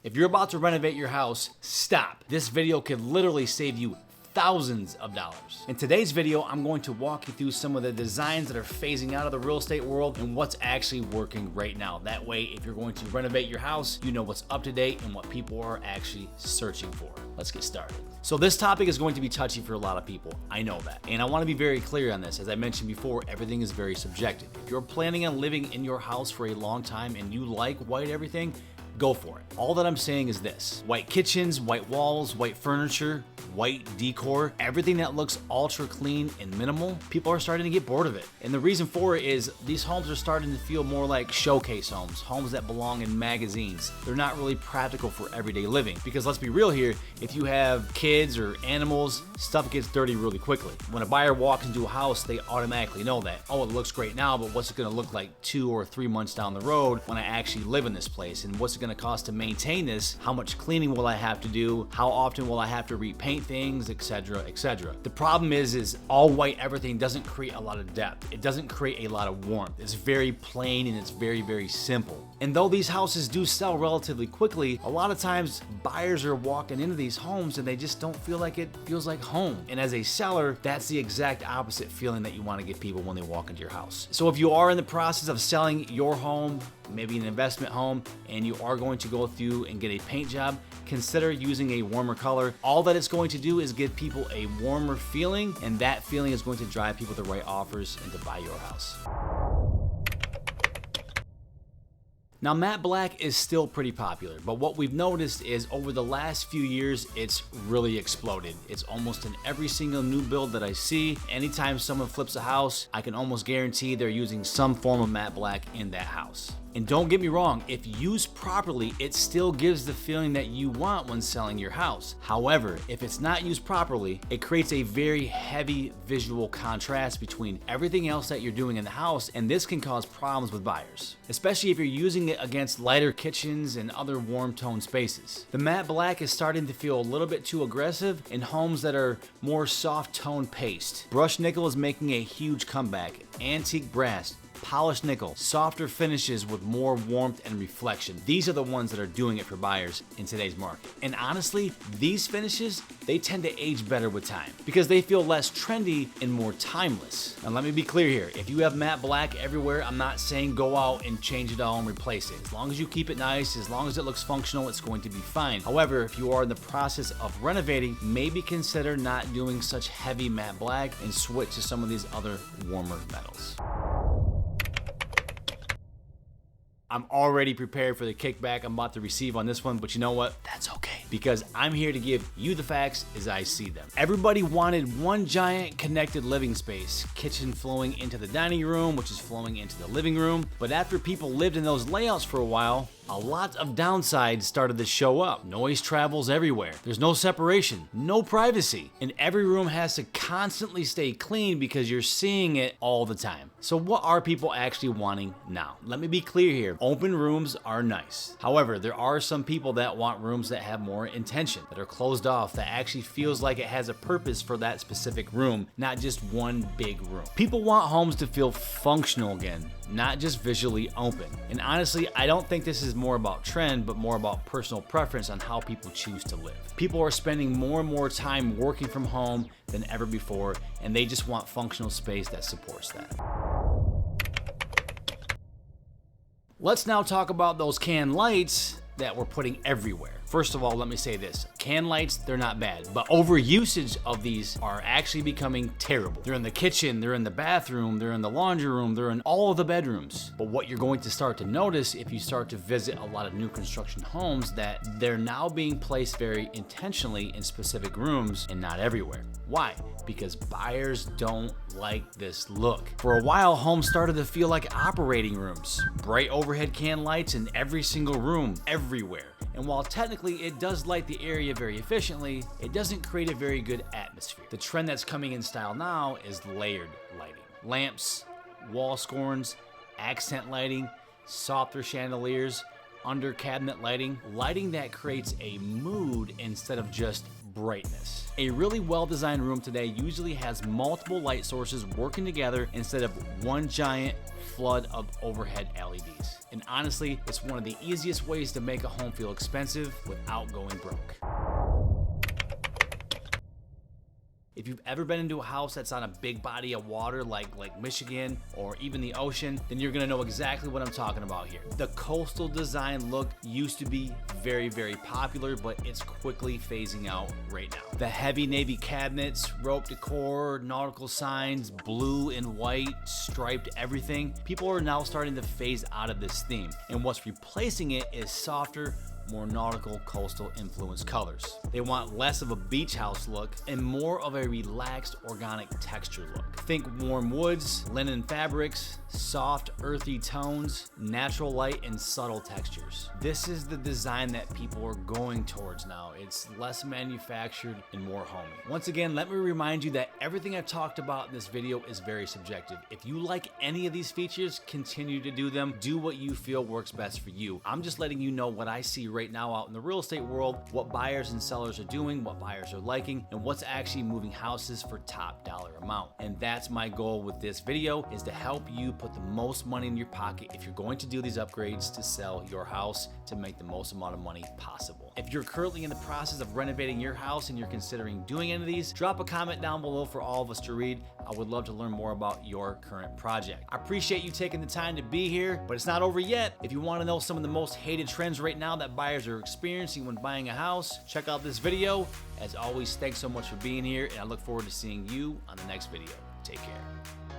If you're about to renovate your house, stop. This video could literally save you thousands of dollars. In today's video, I'm going to walk you through some of the designs that are phasing out of the real estate world and what's actually working right now. That way, if you're going to renovate your house, you know what's up to date and what people are actually searching for. Let's get started. So this topic is going to be touchy for a lot of people. I know that. And I want to be very clear on this. As I mentioned before, everything is very subjective. If you're planning on living in your house for a long time and you like white everything, go for it. All that I'm saying is this: white kitchens, white walls, white furniture, white decor, everything that looks ultra clean and minimal, people are starting to get bored of it. And the reason for it is these homes are starting to feel more like showcase homes, homes that belong in magazines. They're not really practical for everyday living. Because let's be real here, if you have kids or animals, stuff gets dirty really quickly. When a buyer walks into a house, they automatically know that, oh, it looks great now, but what's it gonna look like 2 or 3 months down the road when I actually live in this place? And what's it gonna cost to maintain this? How much cleaning will I have to do? How often will I have to repaint things, etc., etc. The problem is all white everything doesn't create a lot of depth. It doesn't create a lot of warmth. It's very plain and it's very, very simple. And though these houses do sell relatively quickly, a lot of times buyers are walking into these homes and they just don't feel like it feels like home. And as a seller, that's the exact opposite feeling that you want to give people when they walk into your house. So if you are in the process of selling your home, maybe an investment home, and you are going to go through and get a paint job, consider using a warmer color. All that it's going to do is give people a warmer feeling, and that feeling is going to drive people to the right offers and to buy your house. Now, matte black is still pretty popular, but what we've noticed is over the last few years, it's really exploded. It's almost in every single new build that I see. Anytime someone flips a house, I can almost guarantee they're using some form of matte black in that house. And don't get me wrong, if used properly, it still gives the feeling that you want when selling your house. However, if it's not used properly, it creates a very heavy visual contrast between everything else that you're doing in the house, and this can cause problems with buyers, especially if you're using it against lighter kitchens and other warm tone spaces. The matte black is starting to feel a little bit too aggressive in homes that are more soft tone paste. Brushed nickel is making a huge comeback. Antique brass, polished nickel, softer finishes with more warmth and reflection. These are the ones that are doing it for buyers in today's market. And honestly, these finishes, they tend to age better with time because they feel less trendy and more timeless. And let me be clear here, if you have matte black everywhere, I'm not saying go out and change it all and replace it. As long as you keep it nice, as long as it looks functional, it's going to be fine. However, if you are in the process of renovating, maybe consider not doing such heavy matte black and switch to some of these other warmer metals. I'm already prepared for the kickback I'm about to receive on this one, but you know what? That's okay, because I'm here to give you the facts as I see them. Everybody wanted one giant connected living space, kitchen flowing into the dining room, which is flowing into the living room. But after people lived in those layouts for a while, a lot of downsides started to show up. Noise travels everywhere. There's no separation, no privacy, and every room has to constantly stay clean because you're seeing it all the time. So what are people actually wanting now? Let me be clear here. Open rooms are nice. However, there are some people that want rooms that have more intention, that are closed off, that actually feels like it has a purpose for that specific room, not just one big room. People want homes to feel functional again, not just visually open. And honestly, I don't think this is more about trend, but more about personal preference on how people choose to live. People are spending more and more time working from home than ever before, and they just want functional space that supports that. Let's now talk about those can lights that we're putting everywhere. First of all, let me say this. Can lights, they're not bad, but overusage of these are actually becoming terrible. They're in the kitchen, they're in the bathroom, they're in the laundry room, they're in all of the bedrooms. But what you're going to start to notice if you start to visit a lot of new construction homes, that they're now being placed very intentionally in specific rooms and not everywhere. Why? Because buyers don't like this look. For a while, homes started to feel like operating rooms. Bright overhead can lights in every single room, everywhere. And while technically it does light the area very efficiently, it doesn't create a very good atmosphere. The trend that's coming in style now is layered lighting. Lamps, wall sconces, accent lighting, softer chandeliers, under cabinet lighting that creates a mood instead of just brightness. A really well-designed room today usually has multiple light sources working together instead of one giant flood of overhead LEDs. And honestly, it's one of the easiest ways to make a home feel expensive without going broke. If you've ever been into a house that's on a big body of water like Lake Michigan or even the ocean, then you're gonna know exactly what I'm talking about here. The coastal design look used to be very, very popular, but it's quickly phasing out right now. The heavy navy cabinets, rope decor, nautical signs, blue and white, striped everything, people are now starting to phase out of this theme. And what's replacing it is softer, more nautical coastal influenced colors. They want less of a beach house look and more of a relaxed organic texture look. Think warm woods, linen fabrics, soft earthy tones, natural light and subtle textures. This is the design that people are going towards now. It's less manufactured and more homey. Once again, let me remind you that everything I've talked about in this video is very subjective. If you like any of these features, continue to do them. Do what you feel works best for you. I'm just letting you know what I see right now out in the real estate world, what buyers and sellers are doing, what buyers are liking, and what's actually moving houses for top dollar amount. And that's my goal with this video, is to help you put the most money in your pocket if you're going to do these upgrades to sell your house to make the most amount of money possible. If you're currently in the process of renovating your house and you're considering doing any of these, drop a comment down below for all of us to read. I would love to learn more about your current project. I appreciate you taking the time to be here, but it's not over yet. If you want to know some of the most hated trends right now that buyers are experiencing when buying a house, check out this video. As always, thanks so much for being here, and I look forward to seeing you on the next video. Take care.